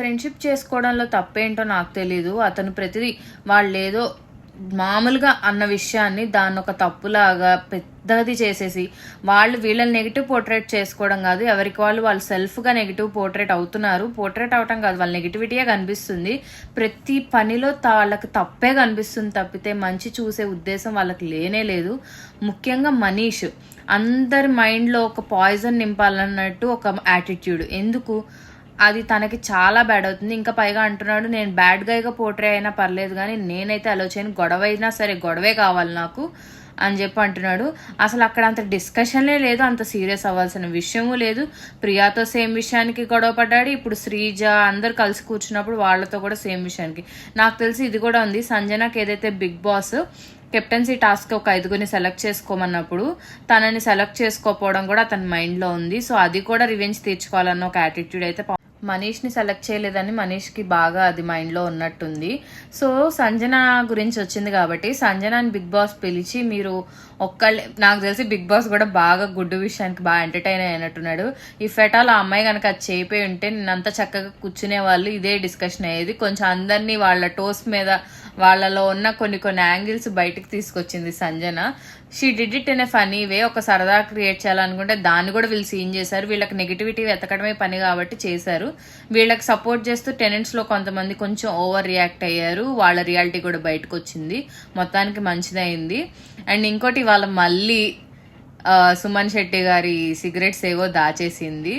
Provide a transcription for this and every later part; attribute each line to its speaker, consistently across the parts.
Speaker 1: Friendship చేసుకోవడంలో తప్పేంటో నాకు తెలీదు. అతను ప్రతిదీ వాళ్ళేదో మామూలుగా అన్న విషయాన్ని దాన్ని ఒక తప్పులాగా పెద్దది చేసేసి వాళ్ళు వీళ్ళని నెగిటివ్ పోర్ట్రేట్ చేసుకోవడం కాదు, ఎవరికి వాళ్ళు సెల్ఫ్గా నెగిటివ్ పోర్ట్రేట్ అవుతున్నారు. పోర్ట్రేట్ అవటం కాదు, వాళ్ళ నెగిటివిటీయే కనిపిస్తుంది. ప్రతి పనిలో వాళ్ళకి తప్పే కనిపిస్తుంది తప్పితే మంచి చూసే ఉద్దేశం వాళ్ళకి లేనే లేదు. ముఖ్యంగా మనీష్ అందరి మైండ్లో ఒక పాయిజన్ నింపాలన్నట్టు ఒక యాటిట్యూడ్. ఎందుకు అది తనకి చాలా బ్యాడ్ అవుతుంది. ఇంకా పైగా అంటున్నాడు, నేను బ్యాడ్ గైగా పోర్ట్రే అయినా పర్లేదు కానీ నేనైతే అలో చేయను, గొడవ అయినా సరే గొడవే కావాలి నాకు అని చెప్పి అంటున్నాడు. అసలు అక్కడ అంత డిస్కషన్లే లేదు, అంత సీరియస్ అవ్వాల్సిన విషయము లేదు. ప్రియాతో సేమ్ విషయానికి గొడవ పడ్డాడు. ఇప్పుడు శ్రీజ అందరు కలిసి కూర్చున్నప్పుడు వాళ్ళతో కూడా సేమ్ విషయానికి. నాకు తెలిసి ఇది కూడా ఉంది, సంజనాకి ఏదైతే బిగ్ బాస్ కెప్టెన్సీ టాస్క్ ఒక 5గురిని సెలెక్ట్ చేసుకోమన్నప్పుడు తనని సెలెక్ట్ చేసుకోకపోవడం కూడా అతని మైండ్లో ఉంది. సో అది కూడా రివెంజ్ తీర్చుకోవాలన్న ఒక యాటిట్యూడ్ అయితే మనీష్ని సెలెక్ట్ చేయలేదని మనీష్కి బాగా అది మైండ్లో ఉన్నట్టుంది. సో సంజన గురించి వచ్చింది కాబట్టి సంజనాని బిగ్ బాస్ పిలిచి మీరు ఒక్కళ్ళే, నాకు తెలిసి బిగ్ బాస్ కూడా బాగా గుడ్డు విషయానికి బాగా ఎంటర్టైన్ అయినట్టున్నాడు. ఇఫ్ ఎట్ ఆల్ ఆ అమ్మాయి కనుక అది చేయిపోయి ఉంటే నేనంత చక్కగా కూర్చునే వాళ్ళు ఇదే డిస్కషన్ అయ్యేది. కొంచెం అందరినీ వాళ్ళ టోస్ట్ మీద వాళ్ళలో ఉన్న కొన్ని యాంగిల్స్ బయటకు తీసుకొచ్చింది Sanjana. She did it in a funny way. ఒక సరదా క్రియేట్ చేయాలనుకుంటే దాన్ని కూడా వీళ్ళు సీన్ చేశారు. వీళ్ళకి నెగిటివిటీ వెతకడమే పని కాబట్టి చేశారు. వీళ్ళకి సపోర్ట్ చేస్తూ టెనెంట్స్లో కొంతమంది కొంచెం ఓవర్ రియాక్ట్ అయ్యారు. వాళ్ళ రియాలిటీ కూడా బయటకు వచ్చింది. మొత్తానికి మంచిదైంది. అండ్ ఇంకోటి వాళ్ళ మళ్ళీ సుమన్ శెట్టి గారి సిగరెట్స్ ఏవో దాచేసింది.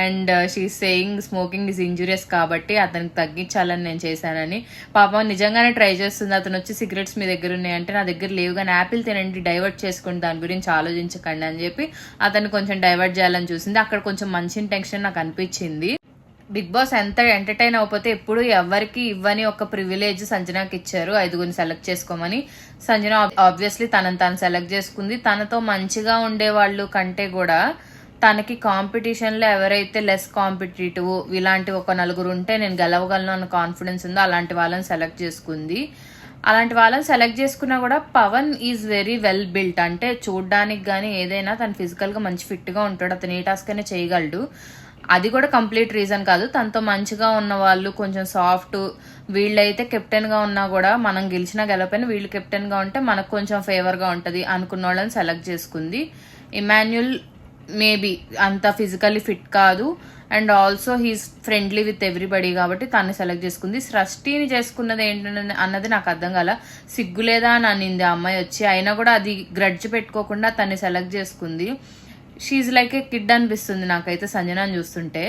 Speaker 1: And she saying smoking is injurious కాబట్టి అతనికి తగ్గించాలని నేను చేశానని. పాపం నిజంగానే ట్రై చేస్తుంది. అతను వచ్చి సిగరెట్స్ మీ దగ్గర ఉన్నాయంటే నా దగ్గర లేవు కానీ యాపిల్ తినండి, డైవర్ట్ చేసుకుని దాని గురించి ఆలోచించకండి అని చెప్పి అతను కొంచెం డైవర్ట్ చేయాలని చూసింది. అక్కడ కొంచెం మంచి ఇంటెన్షన్ నాకు అనిపించింది. బిగ్ బాస్ ఎంత ఎంటర్టైన్ అవ్వకపోతే ఎప్పుడు ఎవరికి ఇవ్వని ఒక ప్రివిలేజ్ సంజనాకి ఇచ్చారు, 5గురిని సెలెక్ట్ చేసుకోమని. సంజన ఆబ్వియస్లీ తనని తాను సెలెక్ట్ చేసుకుంది. తనతో మంచిగా ఉండేవాళ్ళు కంటే కూడా తనకి కాంపిటీషన్లో ఎవరైతే లెస్ కాంపిటేటివ్ ఇలాంటి ఒక 4 ఉంటే నేను గెలవగలను అన్న కాన్ఫిడెన్స్ ఉందో అలాంటి వాళ్ళని సెలెక్ట్ చేసుకుంది. అలాంటి వాళ్ళని సెలెక్ట్ చేసుకున్నా కూడా Pavan is very well built. అంటే చూడ్డానికి కానీ ఏదైనా తను ఫిజికల్గా మంచి ఫిట్గా ఉంటాడు, అతను ఏ టాస్క్ అయినా చేయగలడు. అది కూడా కంప్లీట్ రీజన్ కాదు, తనతో మంచిగా ఉన్న వాళ్ళు కొంచెం సాఫ్ట్, వీళ్ళైతే కెప్టెన్గా ఉన్నా కూడా మనం గెలిచినా గెలపైనా వీళ్ళు కెప్టెన్గా ఉంటే మనకు కొంచెం ఫేవర్గా ఉంటుంది అనుకున్న వాళ్ళని సెలెక్ట్ చేసుకుంది. ఇమాన్యుల్ మేబీ అంత ఫిజికల్లీ ఫిట్ కాదు and also he's friendly with everybody కాబట్టి తన్ని సెలెక్ట్ చేసుకుంది. సృష్టిని చేసుకున్నది ఏంటన్నది అన్నది నాకు అర్థం కాల. సిగ్గులేదా అని అనింది ఆ అమ్మాయి వచ్చి, అయినా కూడా అది గ్రడ్జ్ పెట్టుకోకుండా తన్ని సెలెక్ట్ చేసుకుంది. షీఈ్ లైక్ ఏ కిడ్ అనిపిస్తుంది నాకైతే సంజనాని చూస్తుంటే.